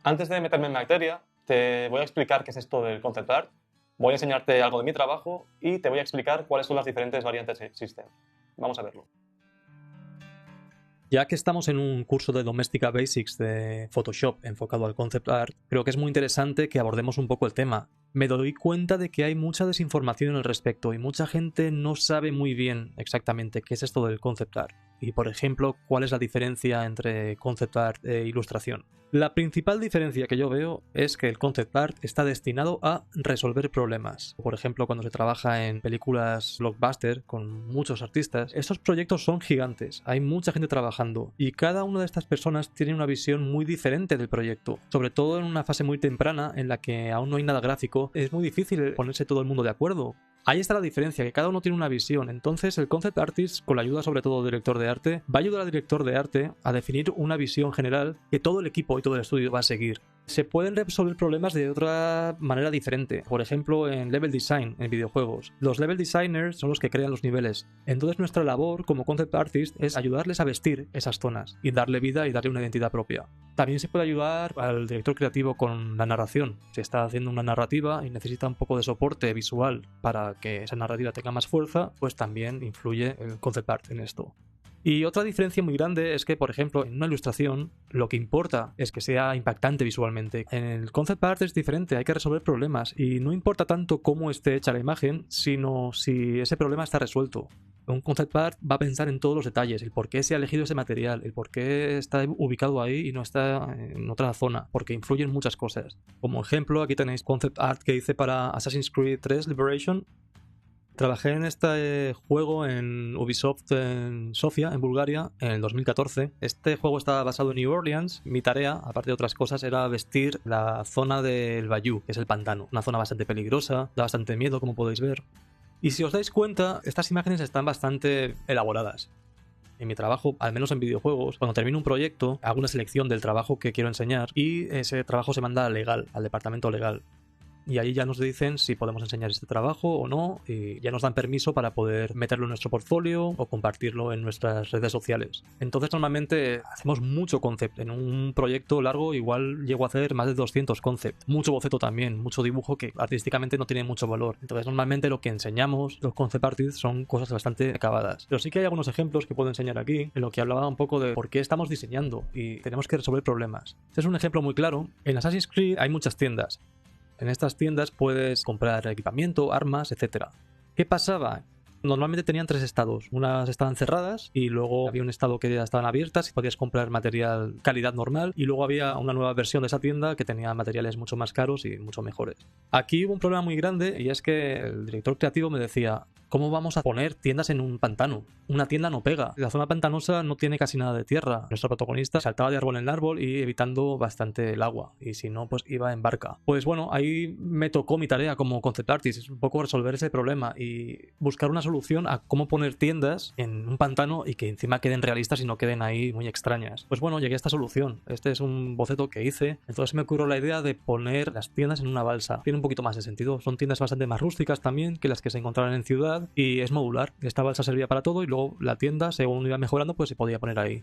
Antes de meterme en materia, te voy a explicar qué es esto del concept art, voy a enseñarte algo de mi trabajo y te voy a explicar cuáles son las diferentes variantes que existen. Vamos a verlo. Ya que estamos en un curso de Domestika Basics de Photoshop enfocado al concept art, creo que es muy interesante que abordemos un poco el tema. Me doy cuenta de que hay mucha desinformación al respecto y mucha gente no sabe muy bien exactamente qué es esto del concept art. Y, por ejemplo, cuál es la diferencia entre concept art e ilustración. La principal diferencia que yo veo es que el concept art está destinado a resolver problemas. Por ejemplo, cuando se trabaja en películas blockbuster con muchos artistas, estos proyectos son gigantes, hay mucha gente trabajando y cada una de estas personas tiene una visión muy diferente del proyecto. Sobre todo en una fase muy temprana en la que aún no hay nada gráfico, es muy difícil ponerse todo el mundo de acuerdo. Ahí está la diferencia, que cada uno tiene una visión. Entonces el concept artist, con la ayuda sobre todo del director de arte, va a ayudar al director de arte a definir una visión general que todo el equipo y todo el estudio va a seguir. Se pueden resolver problemas de otra manera diferente. Por ejemplo, en level design, en videojuegos. Los level designers son los que crean los niveles. Entonces nuestra labor como concept artist es ayudarles a vestir esas zonas y darle vida y darle una identidad propia. También se puede ayudar al director creativo con la narración. Si está haciendo una narrativa y necesita un poco de soporte visual para que esa narrativa tenga más fuerza, pues también influye el concept art en esto. Y otra diferencia muy grande es que, por ejemplo, en una ilustración lo que importa es que sea impactante visualmente. En el concept art es diferente, hay que resolver problemas y no importa tanto cómo esté hecha la imagen, sino si ese problema está resuelto. Un concept art va a pensar en todos los detalles, el por qué se ha elegido ese material, el por qué está ubicado ahí y no está en otra zona, porque influyen muchas cosas. Como ejemplo, aquí tenéis concept art que hice para Assassin's Creed 3 Liberation. Trabajé en este juego en Ubisoft en Sofía, en Bulgaria, en el 2014. Este juego estaba basado en New Orleans. Mi tarea, aparte de otras cosas, era vestir la zona del Bayou, que es el pantano. Una zona bastante peligrosa, da bastante miedo, como podéis ver. Y si os dais cuenta, estas imágenes están bastante elaboradas. En mi trabajo, al menos en videojuegos, cuando termino un proyecto, hago una selección del trabajo que quiero enseñar y ese trabajo se manda al legal, al departamento legal. Y ahí ya nos dicen si podemos enseñar este trabajo o no, y ya nos dan permiso para poder meterlo en nuestro portfolio o compartirlo en nuestras redes sociales. Entonces normalmente hacemos mucho concept. En un proyecto largo igual llego a hacer más de 200 concept. Mucho boceto también, mucho dibujo que artísticamente no tiene mucho valor. Entonces normalmente lo que enseñamos, los concept artists, son cosas bastante acabadas. Pero sí que hay algunos ejemplos que puedo enseñar aquí, en lo que hablaba un poco de por qué estamos diseñando y tenemos que resolver problemas. Este es un ejemplo muy claro. En Assassin's Creed hay muchas tiendas. En estas tiendas puedes comprar equipamiento, armas, etc. ¿Qué pasaba? Normalmente tenían tres estados. Unas estaban cerradas y luego había un estado que ya estaban abiertas y podías comprar material calidad normal, y luego había una nueva versión de esa tienda que tenía materiales mucho más caros y mucho mejores. Aquí hubo un problema muy grande y es que el director creativo me decía: ¿cómo vamos a poner tiendas en un pantano? Una tienda no pega. La zona pantanosa no tiene casi nada de tierra. Nuestro protagonista saltaba de árbol en árbol y evitando bastante el agua. Y si no, pues iba en barca. Pues bueno, ahí me tocó mi tarea como concept artist. Es un poco resolver ese problema y buscar una solución a cómo poner tiendas en un pantano y que encima queden realistas y no queden ahí muy extrañas. Pues bueno, llegué a esta solución. Este es un boceto que hice. Entonces me ocurrió la idea de poner las tiendas en una balsa. Tiene un poquito más de sentido. Son tiendas bastante más rústicas también que las que se encontraban en ciudad. Y es modular. Esta balsa servía para todo y luego la tienda, según iba mejorando, pues se podía poner ahí.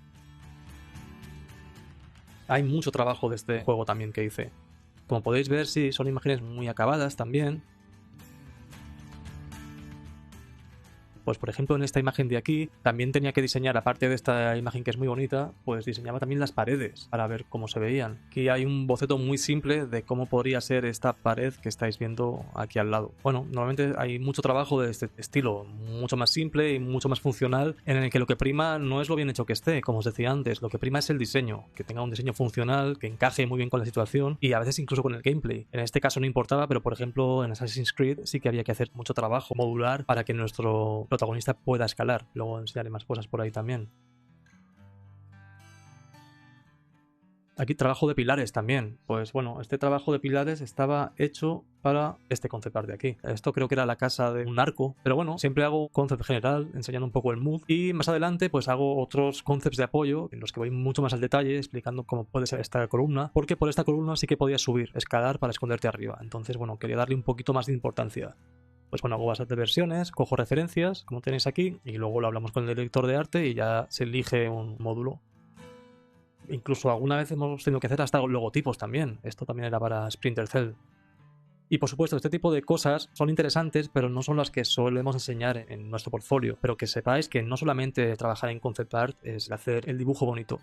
Hay mucho trabajo de este juego también que hice. Como podéis ver, sí, son imágenes muy acabadas también. Pues por ejemplo en esta imagen de aquí también tenía que diseñar, aparte de esta imagen que es muy bonita, pues diseñaba también las paredes para ver cómo se veían. Aquí hay un boceto muy simple de cómo podría ser esta pared que estáis viendo aquí al lado. Bueno, normalmente hay mucho trabajo de este estilo, mucho más simple y mucho más funcional, en el que lo que prima no es lo bien hecho que esté, como os decía antes, lo que prima es el diseño, que tenga un diseño funcional, que encaje muy bien con la situación y a veces incluso con el gameplay. En este caso no importaba, pero por ejemplo en Assassin's Creed sí que había que hacer mucho trabajo modular para que nuestro protagonista pueda escalar. Luego enseñaré más cosas por ahí también. Aquí trabajo de pilares también. Pues bueno, este trabajo de pilares estaba hecho para este concept art de aquí. Esto creo que era la casa de un arco, pero bueno, siempre hago concept general, enseñando un poco el mood, y más adelante pues hago otros concepts de apoyo en los que voy mucho más al detalle, explicando cómo puede ser esta columna, porque por esta columna sí que podías subir, escalar para esconderte arriba. Entonces bueno, quería darle un poquito más de importancia. Pues bueno, hago bastantes versiones, cojo referencias, como tenéis aquí, y luego lo hablamos con el director de arte y ya se elige un módulo. Incluso alguna vez hemos tenido que hacer hasta logotipos también. Esto también era para Splinter Cell. Y por supuesto, este tipo de cosas son interesantes, pero no son las que solemos enseñar en nuestro portfolio. Pero que sepáis que no solamente trabajar en concept art es hacer el dibujo bonito.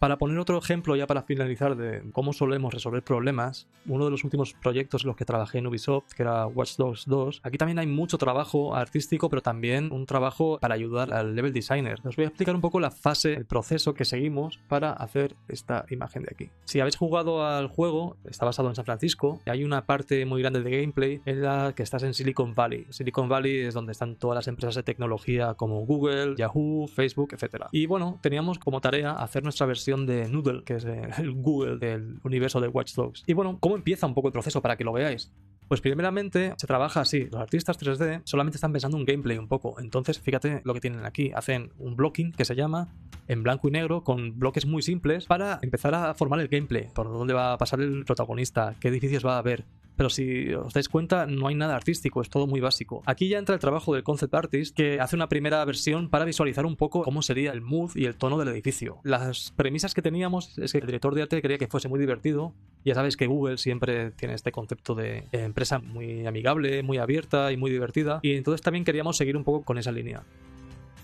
Para poner otro ejemplo ya para finalizar de cómo solemos resolver problemas, uno de los últimos proyectos en los que trabajé en Ubisoft, que era Watch Dogs 2, aquí también hay mucho trabajo artístico, pero también un trabajo para ayudar al level designer. Os voy a explicar un poco la fase, el proceso que seguimos para hacer esta imagen de aquí. Si habéis jugado al juego, está basado en San Francisco, y hay una parte muy grande de gameplay en la que estás en Silicon Valley. Silicon Valley es donde están todas las empresas de tecnología como Google, Yahoo, Facebook, etc. Y bueno, teníamos como tarea hacer nuestra versión de Noodle, que es el Google del universo de Watch Dogs. Y bueno, ¿cómo empieza un poco el proceso para que lo veáis? Pues primeramente se trabaja así, los artistas 3D solamente están pensando un gameplay un poco, entonces fíjate lo que tienen aquí, hacen un blocking que se llama en blanco y negro con bloques muy simples para empezar a formar el gameplay, por dónde va a pasar el protagonista, qué edificios va a haber. Pero si os dais cuenta, no hay nada artístico, es todo muy básico. Aquí ya entra el trabajo del concept artist, que hace una primera versión para visualizar un poco cómo sería el mood y el tono del edificio. Las premisas que teníamos es que el director de arte quería que fuese muy divertido. Ya sabéis que Google siempre tiene este concepto de empresa muy amigable, muy abierta y muy divertida, y entonces también queríamos seguir un poco con esa línea.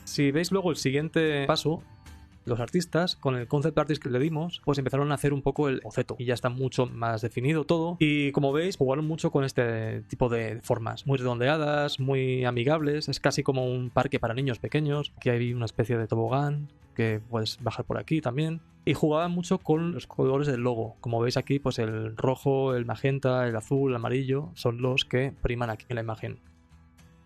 Si veis luego el siguiente paso, los artistas, con el concept artist que le dimos, pues empezaron a hacer un poco el boceto y ya está mucho más definido todo. Y como veis, jugaron mucho con este tipo de formas, muy redondeadas, muy amigables. Es casi como un parque para niños pequeños. Aquí hay una especie de tobogán que puedes bajar por aquí también. Y jugaban mucho con los colores del logo. Como veis aquí, pues el rojo, el magenta, el azul, el amarillo son los que priman aquí en la imagen.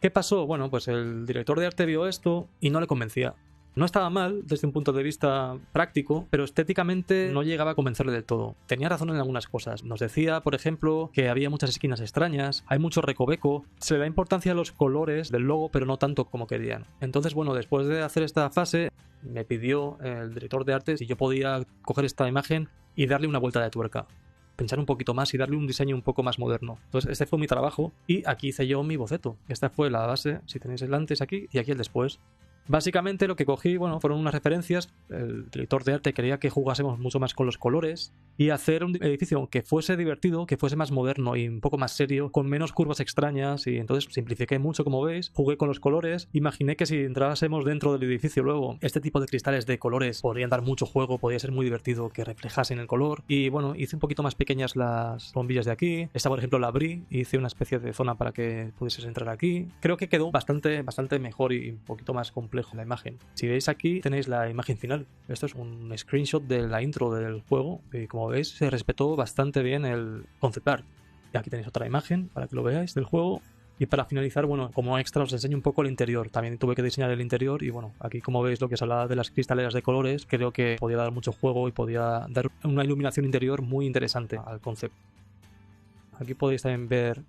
¿Qué pasó? Bueno, pues el director de arte vio esto y no le convencía. No estaba mal desde un punto de vista práctico, pero estéticamente no llegaba a convencerle del todo. Tenía razón en algunas cosas. Nos decía, por ejemplo, que había muchas esquinas extrañas, hay mucho recoveco, se le da importancia a los colores del logo, pero no tanto como querían. Entonces, bueno, después de hacer esta fase, me pidió el director de arte si yo podía coger esta imagen y darle una vuelta de tuerca. Pensar un poquito más y darle un diseño un poco más moderno. Entonces este fue mi trabajo y aquí hice yo mi boceto. Esta fue la base, si tenéis el antes aquí y aquí el después. Básicamente lo que cogí, bueno, fueron unas referencias. El director de arte quería que jugásemos mucho más con los colores y hacer un edificio que fuese divertido, que fuese más moderno y un poco más serio, con menos curvas extrañas, y entonces simplifiqué mucho, como veis, jugué con los colores, imaginé que si entrásemos dentro del edificio luego, este tipo de cristales de colores podrían dar mucho juego, podría ser muy divertido que reflejasen el color, y bueno, hice un poquito más pequeñas las bombillas de aquí. Esta, por ejemplo, la abrí, hice una especie de zona para que pudieses entrar aquí. Creo que quedó bastante mejor y un poquito más complejo la imagen. Si veis aquí tenéis la imagen final. Esto es un screenshot de la intro del juego y como veis se respetó bastante bien el concept art. Y aquí tenéis otra imagen para que lo veáis del juego. Y para finalizar, bueno, como extra os enseño un poco el interior. También tuve que diseñar el interior y bueno, aquí como veis lo que os hablaba de las cristaleras de colores, creo que podía dar mucho juego y podía dar una iluminación interior muy interesante al concepto. Aquí podéis también ver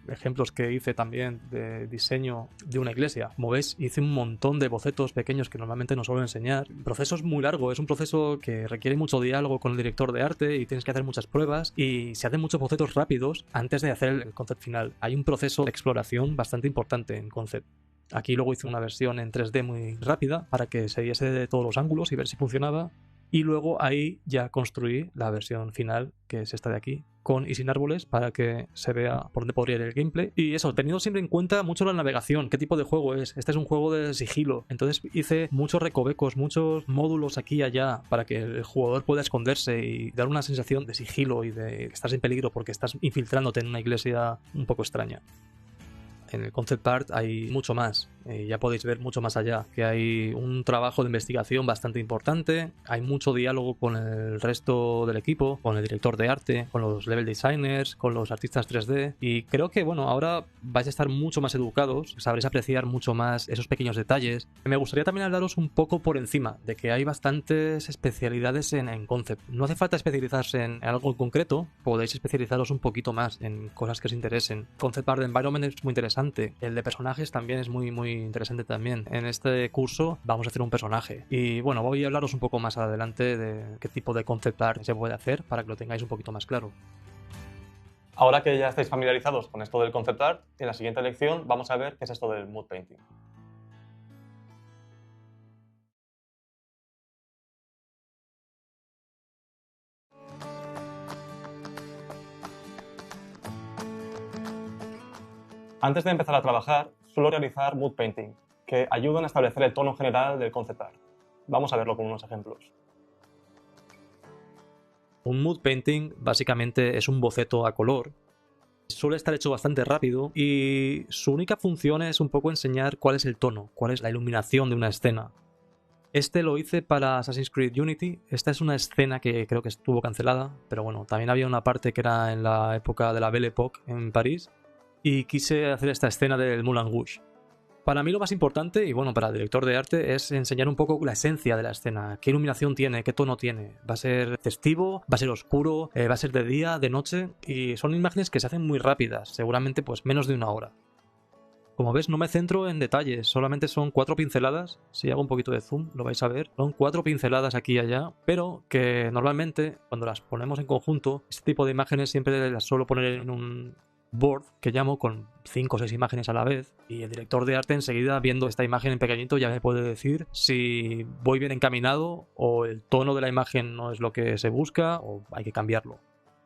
ejemplos que hice también de diseño de una iglesia. Como veis, hice un montón de bocetos pequeños que normalmente no suelo enseñar. El proceso es muy largo, es un proceso que requiere mucho diálogo con el director de arte y tienes que hacer muchas pruebas y se hacen muchos bocetos rápidos antes de hacer el concept final. Hay un proceso de exploración bastante importante en concept. Aquí luego hice una versión en 3D muy rápida para que se diese de todos los ángulos y ver si funcionaba. Y luego ahí ya construí la versión final, que es esta de aquí, con y sin árboles, para que se vea por dónde podría ir el gameplay. Y eso, teniendo siempre en cuenta mucho la navegación, qué tipo de juego es. Este es un juego de sigilo, entonces hice muchos recovecos, muchos módulos aquí y allá, para que el jugador pueda esconderse y dar una sensación de sigilo y de que estás en peligro porque estás infiltrándote en una iglesia un poco extraña. En el concept art hay mucho más, ya podéis ver mucho más allá, que hay un trabajo de investigación bastante importante, hay mucho diálogo con el resto del equipo, con el director de arte, con los level designers, con los artistas 3D, y creo que bueno, ahora vais a estar mucho más educados, sabréis apreciar mucho más esos pequeños detalles. Me gustaría también hablaros un poco por encima de que hay bastantes especialidades en concept. No hace falta especializarse en algo en concreto, podéis especializaros un poquito más en cosas que os interesen. Concept art environment es muy interesante. El de personajes también es muy interesante también. En este curso vamos a hacer un personaje y bueno, voy a hablaros un poco más adelante de qué tipo de concept art se puede hacer para que lo tengáis un poquito más claro. Ahora que ya estáis familiarizados con esto del concept art, en la siguiente lección vamos a ver qué es esto del mood painting. Antes de empezar a trabajar, suelo realizar mood painting, que ayudan a establecer el tono general del concept art. Vamos a verlo con unos ejemplos. Un mood painting básicamente es un boceto a color. Suele estar hecho bastante rápido y su única función es un poco enseñar cuál es el tono, cuál es la iluminación de una escena. Este lo hice para Assassin's Creed Unity. Esta es una escena que creo que estuvo cancelada, pero bueno, también había una parte que era en la época de la Belle Époque en París y quise hacer esta escena del Moulin Rouge. Para mí lo más importante, y bueno, para el director de arte, es enseñar un poco la esencia de la escena. ¿Qué iluminación tiene? ¿Qué tono tiene? ¿Va a ser festivo? ¿Va a ser oscuro? ¿Va a ser de día? ¿De noche? Y son imágenes que se hacen muy rápidas, seguramente pues menos de una hora. Como ves, no me centro en detalles, solamente son 4 pinceladas. Si hago un poquito de zoom, lo vais a ver. Son 4 pinceladas aquí y allá, pero que normalmente, cuando las ponemos en conjunto, este tipo de imágenes siempre las suelo poner en un board que llamo, con 5 o 6 imágenes a la vez, y el director de arte enseguida, viendo esta imagen en pequeñito, ya me puede decir si voy bien encaminado o el tono de la imagen no es lo que se busca o hay que cambiarlo.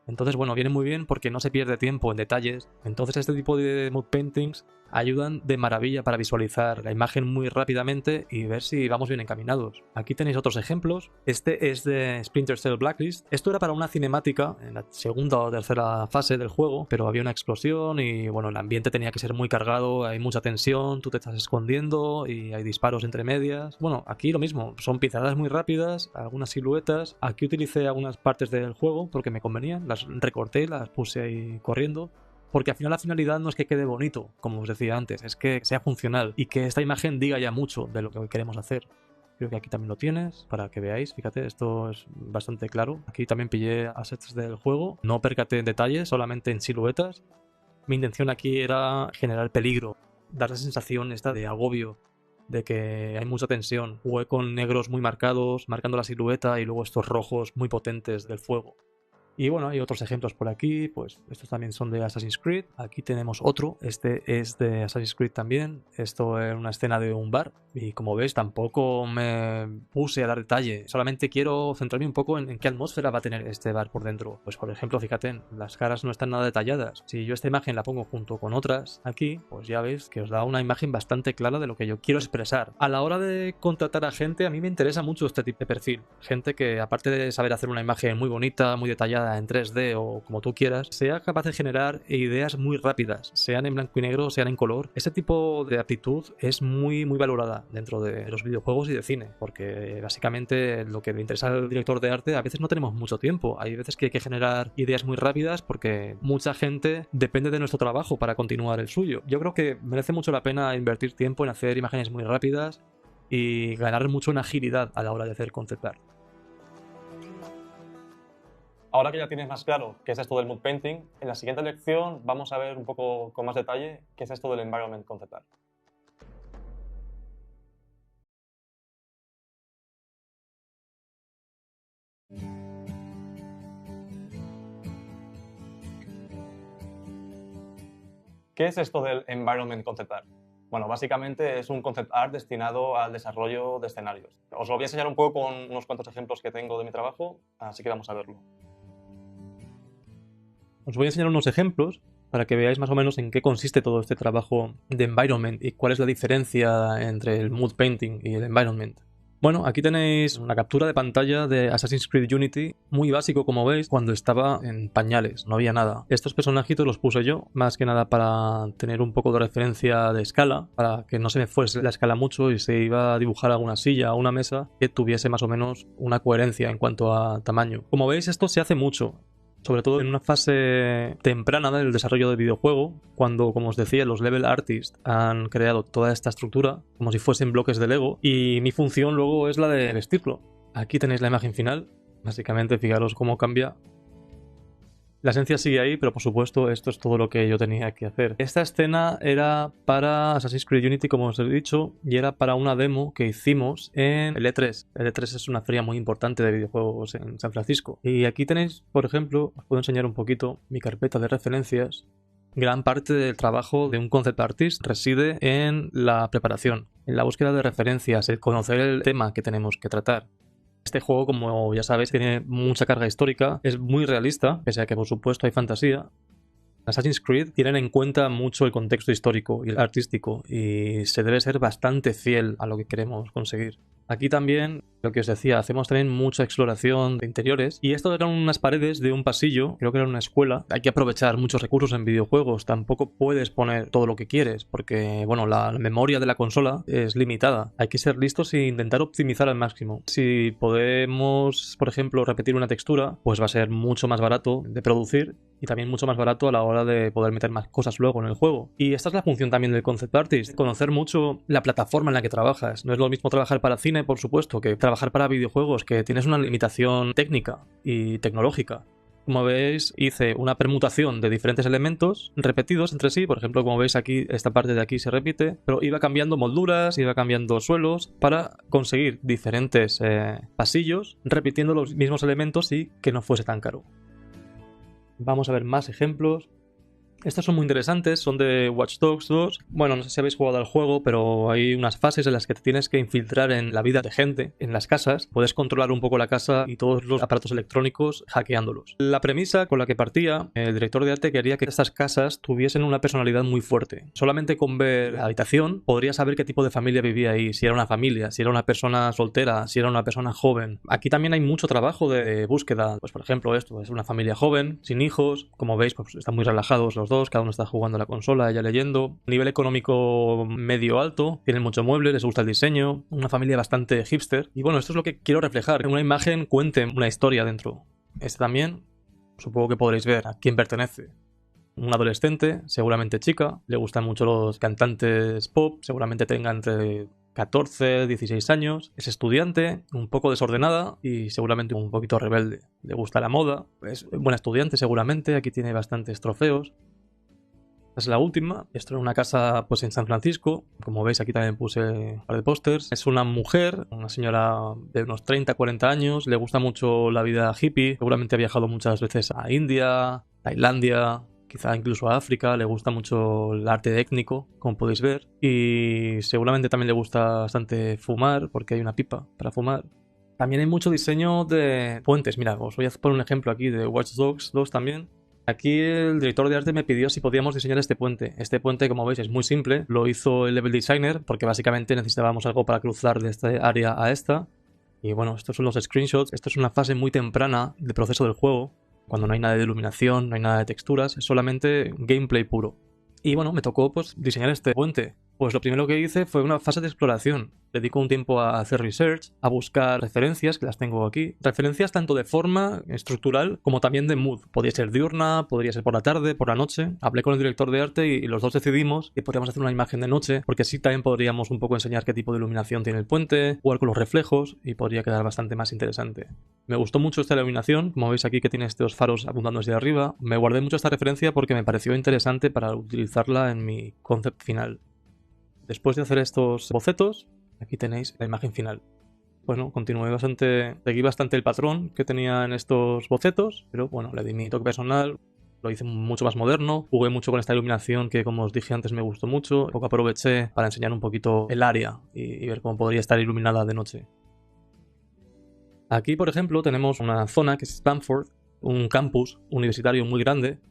Entonces, bueno, viene muy bien porque no se pierde tiempo en detalles. Entonces este tipo de mood paintings ayudan de maravilla para visualizar la imagen muy rápidamente y ver si vamos bien encaminados. Aquí tenéis otros ejemplos. Este es de Splinter Cell Blacklist. Esto era para una cinemática en la segunda o tercera fase del juego, pero había una explosión y bueno, el ambiente tenía que ser muy cargado, hay mucha tensión, tú te estás escondiendo y hay disparos entre medias. Bueno, aquí lo mismo, son pinceladas muy rápidas, algunas siluetas. Aquí utilicé algunas partes del juego porque me convenían, las recorté, las puse ahí corriendo. Porque al final la finalidad no es que quede bonito, como os decía antes, es que sea funcional y que esta imagen diga ya mucho de lo que queremos hacer. Creo que aquí también lo tienes, para que veáis, fíjate, esto es bastante claro. Aquí también pillé assets del juego, no percaté en detalles, solamente en siluetas. Mi intención aquí era generar peligro, dar la sensación esta de agobio, de que hay mucha tensión. Jugué con negros muy marcados, marcando la silueta y luego estos rojos muy potentes del fuego. Y bueno, hay otros ejemplos por aquí, pues estos también son de Assassin's Creed. Aquí tenemos otro, este es de Assassin's Creed también. Esto es una escena de un bar y como veis tampoco me puse a dar detalle. Solamente quiero centrarme un poco en qué atmósfera va a tener este bar por dentro. Pues por ejemplo, fíjate, las caras no están nada detalladas. Si yo esta imagen la pongo junto con otras aquí, pues ya veis que os da una imagen bastante clara de lo que yo quiero expresar. A la hora de contratar a gente, a mí me interesa mucho este tipo de perfil. Gente que aparte de saber hacer una imagen muy bonita, muy detallada, en 3D o como tú quieras, sea capaz de generar ideas muy rápidas, sean en blanco y negro, sean en color. Ese tipo de aptitud es muy valorada dentro de los videojuegos y de cine, porque básicamente lo que le interesa al director de arte, a veces no tenemos mucho tiempo, hay veces que hay que generar ideas muy rápidas porque mucha gente depende de nuestro trabajo para continuar el suyo. Yo creo que merece mucho la pena invertir tiempo en hacer imágenes muy rápidas y ganar mucho en agilidad a la hora de hacer concept art. Ahora que ya tienes más claro qué es esto del mood painting, en la siguiente lección vamos a ver un poco con más detalle qué es esto del environment concept art. ¿Qué es esto del environment concept art? Bueno, básicamente es un concept art destinado al desarrollo de escenarios. Os lo voy a enseñar un poco con unos cuantos ejemplos que tengo de mi trabajo, así que vamos a verlo. Os voy a enseñar unos ejemplos para que veáis más o menos en qué consiste todo este trabajo de environment y cuál es la diferencia entre el mood painting y el environment. Bueno, aquí tenéis una captura de pantalla de Assassin's Creed Unity, muy básico como veis, cuando estaba en pañales, no había nada. Estos personajitos los puse yo, más que nada para tener un poco de referencia de escala, para que no se me fuese la escala mucho y se iba a dibujar alguna silla o una mesa que tuviese más o menos una coherencia en cuanto a tamaño. Como veis, esto se hace mucho, sobre todo en una fase temprana del desarrollo del videojuego, cuando, como os decía, los level artists han creado toda esta estructura como si fuesen bloques de Lego, y mi función luego es la de vestirlo. Aquí tenéis la imagen final, básicamente fijaros cómo cambia. La esencia sigue ahí, pero por supuesto esto es todo lo que yo tenía que hacer. Esta escena era para Assassin's Creed Unity, como os he dicho, y era para una demo que hicimos en el E3. El E3 es una feria muy importante de videojuegos en San Francisco. Y aquí tenéis, por ejemplo, os puedo enseñar un poquito mi carpeta de referencias. Gran parte del trabajo de un concept artist reside en la preparación, en la búsqueda de referencias, el conocer el tema que tenemos que tratar. Este juego, como ya sabéis, tiene mucha carga histórica, es muy realista, pese a que por supuesto hay fantasía. Assassin's Creed tienen en cuenta mucho el contexto histórico y el artístico y se debe ser bastante fiel a lo que queremos conseguir. Aquí también, lo que os decía, hacemos también mucha exploración de interiores y esto eran unas paredes de un pasillo, creo que era una escuela. Hay que aprovechar muchos recursos en videojuegos, tampoco puedes poner todo lo que quieres porque, bueno, la memoria de la consola es limitada. Hay que ser listos e intentar optimizar al máximo. Si podemos, por ejemplo, repetir una textura, pues va a ser mucho más barato de producir y también mucho más barato a la hora de poder meter más cosas luego en el juego. Y esta es la función también del concept artist, conocer mucho la plataforma en la que trabajas. No es lo mismo trabajar para cine, por supuesto, que trabajar para videojuegos, que tienes una limitación técnica y tecnológica. Como veis, hice una permutación de diferentes elementos repetidos entre sí. Por ejemplo, como veis aquí, esta parte de aquí se repite, pero iba cambiando molduras, iba cambiando suelos para conseguir diferentes pasillos, repitiendo los mismos elementos y que no fuese tan caro. Vamos a ver más ejemplos. Estos son muy interesantes, son de Watch Dogs 2. Bueno, no sé si habéis jugado al juego, pero hay unas fases en las que te tienes que infiltrar en la vida de gente, en las casas. Puedes controlar un poco la casa y todos los aparatos electrónicos hackeándolos. La premisa con la que partía el director de arte quería que estas casas tuviesen una personalidad muy fuerte. Solamente con ver la habitación podrías saber qué tipo de familia vivía ahí, si era una familia, si era una persona soltera, si era una persona joven. Aquí también hay mucho trabajo de búsqueda. Pues por ejemplo esto, es una familia joven, sin hijos. Como veis, pues están muy relajados los dos, cada uno está jugando a la consola, ella leyendo. Nivel económico medio alto, tienen mucho mueble, les gusta el diseño, una familia bastante hipster. Y bueno, esto es lo que quiero reflejar, que una imagen cuente una historia dentro. Este también, supongo que podréis ver a quién pertenece. Un adolescente, seguramente chica, le gustan mucho los cantantes pop, seguramente tenga entre 14, 16 años, es estudiante, un poco desordenada y seguramente un poquito rebelde. Le gusta la moda, es buena estudiante seguramente, aquí tiene bastantes trofeos. Esta es la última, esto es una casa pues en San Francisco, como veis aquí también puse un par de pósters. Es una mujer, una señora de unos 30, 40 años, le gusta mucho la vida hippie, seguramente ha viajado muchas veces a India, Tailandia, quizá incluso a África, le gusta mucho el arte étnico, como podéis ver, y seguramente también le gusta bastante fumar, porque hay una pipa para fumar. También hay mucho diseño de puentes. Mira, os voy a poner un ejemplo aquí de Watch Dogs 2 también. Aquí el director de arte me pidió si podíamos diseñar este puente. Este puente, como veis, es muy simple. Lo hizo el level designer porque básicamente necesitábamos algo para cruzar de esta área a esta. Y bueno, estos son los screenshots. Esto es una fase muy temprana del proceso del juego, cuando no hay nada de iluminación, no hay nada de texturas, es solamente gameplay puro. Y bueno, me tocó pues diseñar este puente. Pues lo primero que hice fue una fase de exploración. Dedico un tiempo a hacer research, a buscar referencias, que las tengo aquí. Referencias tanto de forma estructural como también de mood. Podría ser diurna, podría ser por la tarde, por la noche. Hablé con el director de arte y los dos decidimos que podríamos hacer una imagen de noche, porque así también podríamos un poco enseñar qué tipo de iluminación tiene el puente, jugar con los reflejos y podría quedar bastante más interesante. Me gustó mucho esta iluminación, como veis aquí que tiene estos faros apuntando hacia arriba. Me guardé mucho esta referencia porque me pareció interesante para utilizarla en mi concept final. Después de hacer estos bocetos, aquí tenéis la imagen final. Bueno, seguí bastante el patrón que tenía en estos bocetos, pero bueno, le di mi toque personal, lo hice mucho más moderno, jugué mucho con esta iluminación que, como os dije antes, me gustó mucho. Un poco aproveché para enseñar un poquito el área y ver cómo podría estar iluminada de noche. Aquí, por ejemplo, tenemos una zona que es Stanford, un campus universitario muy grande.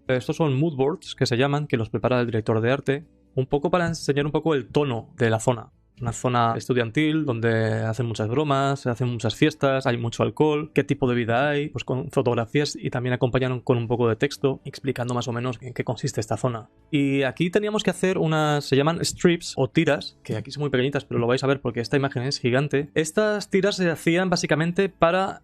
Estos son mood boards, que se llaman, que los prepara el director de arte, un poco para enseñar un poco el tono de la zona. Una zona estudiantil donde hacen muchas bromas, se hacen muchas fiestas, hay mucho alcohol, qué tipo de vida hay, pues con fotografías y también acompañaron con un poco de texto explicando más o menos en qué consiste esta zona. Y aquí teníamos que hacer se llaman strips o tiras, que aquí son muy pequeñitas, pero lo vais a ver porque esta imagen es gigante. Estas tiras se hacían básicamente para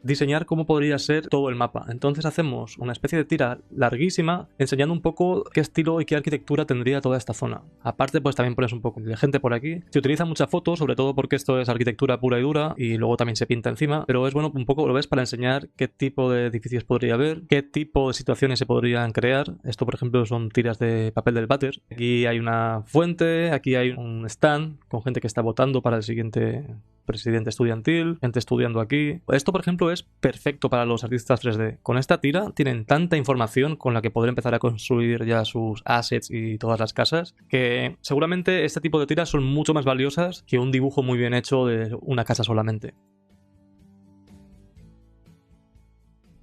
diseñar cómo podría ser todo el mapa. Entonces hacemos una especie de tira larguísima enseñando un poco qué estilo y qué arquitectura tendría toda esta zona. Aparte, pues también pones un poco de gente por aquí. Se utiliza mucha foto, sobre todo porque esto es arquitectura pura y dura y luego también se pinta encima, pero es bueno un poco, lo ves, para enseñar qué tipo de edificios podría haber, qué tipo de situaciones se podrían crear. Esto, por ejemplo, son tiras de papel del váter. Aquí hay una fuente, aquí hay un stand con gente que está votando para el siguiente presidente estudiantil, gente estudiando aquí. Esto, por ejemplo, es perfecto para los artistas 3D. Con esta tira tienen tanta información con la que poder empezar a construir ya sus assets y todas las casas, que seguramente este tipo de tiras son mucho más valiosas que un dibujo muy bien hecho de una casa solamente.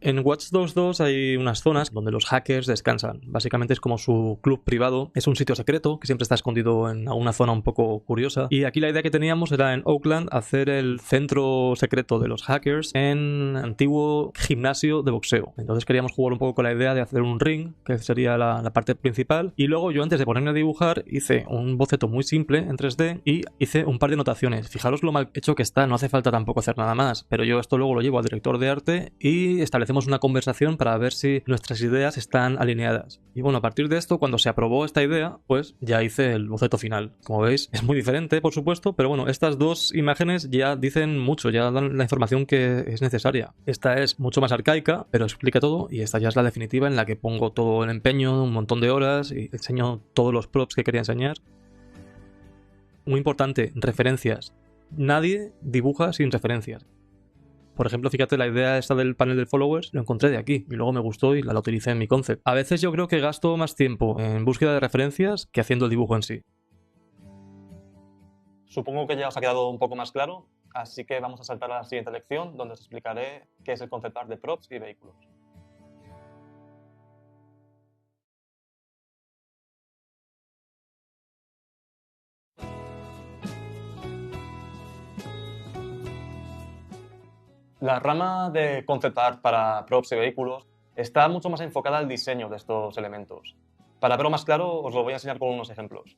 En Watch Dogs 2 hay unas zonas donde los hackers descansan. Básicamente es como su club privado. Es un sitio secreto que siempre está escondido en alguna zona un poco curiosa. Y aquí la idea que teníamos era en Oakland hacer el centro secreto de los hackers en antiguo gimnasio de boxeo. Entonces queríamos jugar un poco con la idea de hacer un ring, que sería la parte principal. Y luego yo, antes de ponerme a dibujar, hice un boceto muy simple en 3D y hice un par de notaciones. Fijaros lo mal hecho que está, no hace falta tampoco hacer nada más. Pero yo esto luego lo llevo al director de arte y establecemos una conversación para ver si nuestras ideas están alineadas. Y bueno, a partir de esto, cuando se aprobó esta idea, pues ya hice el boceto final. Como veis, es muy diferente, por supuesto, pero bueno, estas dos imágenes ya dicen mucho, ya dan la información que es necesaria. Esta es mucho más arcaica, pero explica todo, y esta ya es la definitiva en la que pongo todo el empeño, un montón de horas, y enseño todos los props que quería enseñar. Muy importante, referencias. Nadie dibuja sin referencias. Por ejemplo, fíjate, la idea esta del panel de followers lo encontré de aquí y luego me gustó y la utilicé en mi concept. A veces yo creo que gasto más tiempo en búsqueda de referencias que haciendo el dibujo en sí. Supongo que ya os ha quedado un poco más claro, así que vamos a saltar a la siguiente lección donde os explicaré qué es el concept art de props y vehículos. La rama de concept art para props y vehículos está mucho más enfocada al diseño de estos elementos. Para verlo más claro, os lo voy a enseñar con unos ejemplos.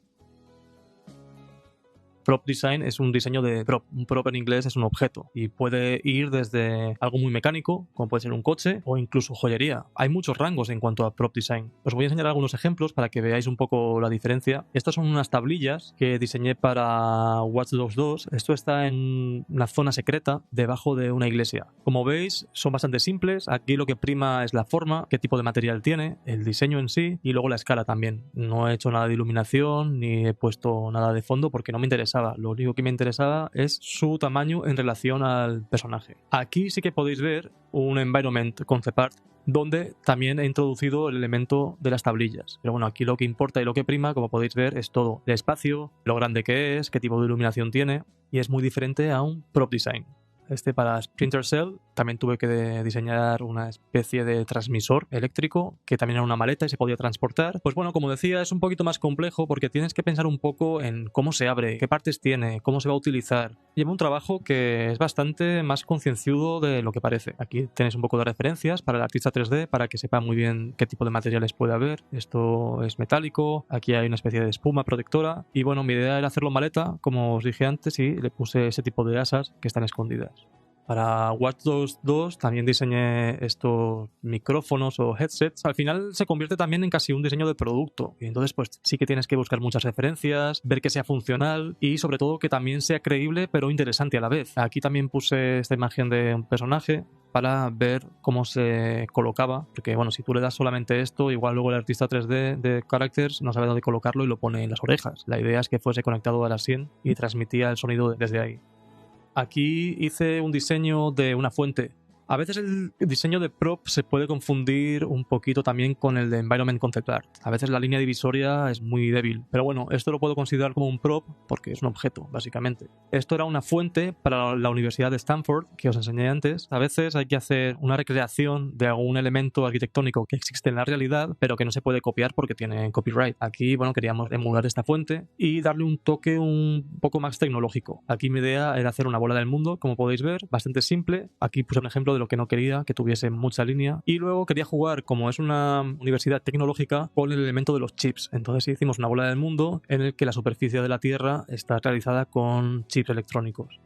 Prop design es un diseño de prop. Un prop en inglés es un objeto y puede ir desde algo muy mecánico, como puede ser un coche, o incluso joyería. Hay muchos rangos en cuanto a prop design. Os voy a enseñar algunos ejemplos para que veáis un poco la diferencia. Estas son unas tablillas que diseñé para Watch Dogs 2. Esto está en una zona secreta debajo de una iglesia. Como veis, son bastante simples. Aquí lo que prima es la forma, qué tipo de material tiene, el diseño en sí y luego la escala también. No he hecho nada de iluminación ni he puesto nada de fondo porque no me interesa. Lo único que me interesaba es su tamaño en relación al personaje. Aquí sí que podéis ver un environment concept art donde también he introducido el elemento de las tablillas. Pero bueno, aquí lo que importa y lo que prima, como podéis ver, es todo. El espacio, lo grande que es, qué tipo de iluminación tiene, y es muy diferente a un prop design. Para Splinter Cell también tuve que diseñar una especie de transmisor eléctrico que también era una maleta y se podía transportar. Pues bueno, como decía, es un poquito más complejo porque tienes que pensar un poco en cómo se abre, qué partes tiene, cómo se va a utilizar. Lleva un trabajo que es bastante más concienzudo de lo que parece. Aquí tenéis un poco de referencias para el artista 3D para que sepa muy bien qué tipo de materiales puede haber. Esto es metálico, aquí hay una especie de espuma protectora y bueno, mi idea era hacerlo maleta, como os dije antes, y le puse ese tipo de asas que están escondidas. Para Watch Dogs 2 también diseñé estos micrófonos o headsets. Al final se convierte también en casi un diseño de producto. Y entonces pues sí que tienes que buscar muchas referencias, ver que sea funcional y sobre todo que también sea creíble pero interesante a la vez. Aquí también puse esta imagen de un personaje para ver cómo se colocaba, porque bueno, si tú le das solamente esto, igual luego el artista 3D de Characters no sabe dónde colocarlo y lo pone en las orejas. La idea es que fuese conectado a la sien y transmitía el sonido desde ahí. Aquí hice un diseño de una fuente. A veces el diseño de prop se puede confundir un poquito también con el de Environment Concept Art. A veces la línea divisoria es muy débil. Pero bueno, esto lo puedo considerar como un prop porque es un objeto, básicamente. Esto era una fuente para la Universidad de Stanford, que os enseñé antes. A veces hay que hacer una recreación de algún elemento arquitectónico que existe en la realidad, pero que no se puede copiar porque tiene copyright. Aquí, bueno, queríamos emular esta fuente y darle un toque un poco más tecnológico. Aquí mi idea era hacer una bola del mundo, como podéis ver, bastante simple. Aquí puse un ejemplo de lo que no quería, que tuviese mucha línea. Y luego quería jugar, como es una universidad tecnológica, con el elemento de los chips. Entonces hicimos una bola del mundo en el que la superficie de la Tierra está realizada con chips electrónicos.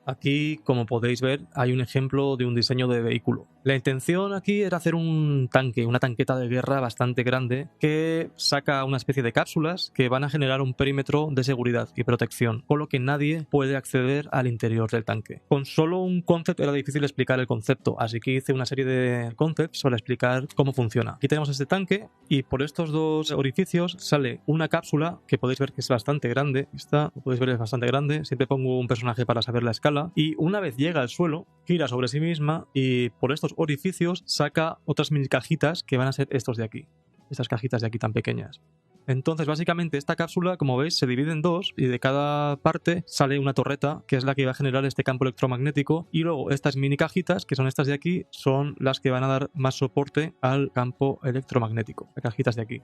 Aquí, como podéis ver, hay un ejemplo de un diseño de vehículo. La intención aquí era hacer un tanque, una tanqueta de guerra bastante grande que saca una especie de cápsulas que van a generar un perímetro de seguridad y protección, con lo que nadie puede acceder al interior del tanque. Con solo un concept era difícil explicar el concepto, así que hice una serie de concepts para explicar cómo funciona. Aquí tenemos este tanque y por estos dos orificios sale una cápsula que podéis ver que es bastante grande. Esta, lo podéis ver, es bastante grande. Siempre pongo un personaje para saber la escala. Y una vez llega al suelo, gira sobre sí misma y por estos orificios saca otras mini cajitas que van a ser estos de aquí. Estas cajitas de aquí tan pequeñas. Entonces, básicamente, esta cápsula, como veis, se divide en dos y de cada parte sale una torreta, que es la que va a generar este campo electromagnético, y luego estas mini cajitas, que son estas de aquí, son las que van a dar más soporte al campo electromagnético, las cajitas de aquí.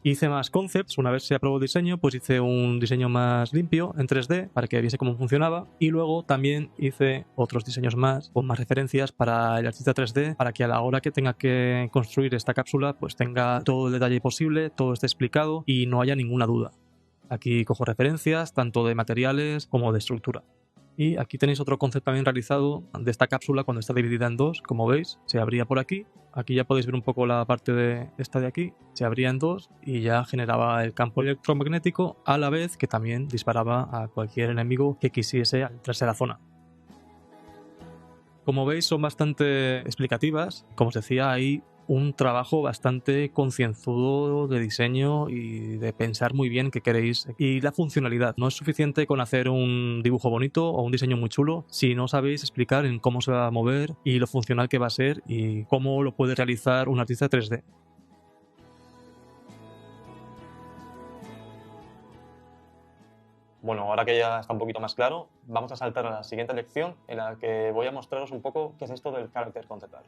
Hice más concepts, una vez se aprobó el diseño, pues hice un diseño más limpio en 3D para que viese cómo funcionaba, y luego también hice otros diseños más con más referencias para el artista 3D, para que a la hora que tenga que construir esta cápsula pues tenga todo el detalle posible, todo esté explicado y no haya ninguna duda. Aquí cojo referencias tanto de materiales como de estructura. Y aquí tenéis otro concepto también realizado de esta cápsula cuando está dividida en dos, como veis, se abría por aquí. Aquí ya podéis ver un poco la parte de esta de aquí, se abría en dos y ya generaba el campo electromagnético a la vez que también disparaba a cualquier enemigo que quisiese entrarse a la zona. Como veis son bastante explicativas, como os decía hay un trabajo bastante concienzudo de diseño y de pensar muy bien qué queréis. Y la funcionalidad, no es suficiente con hacer un dibujo bonito o un diseño muy chulo si no sabéis explicar en cómo se va a mover y lo funcional que va a ser y cómo lo puede realizar un artista 3D. Bueno, ahora que ya está un poquito más claro, vamos a saltar a la siguiente lección en la que voy a mostraros un poco qué es esto del Character Concept Art.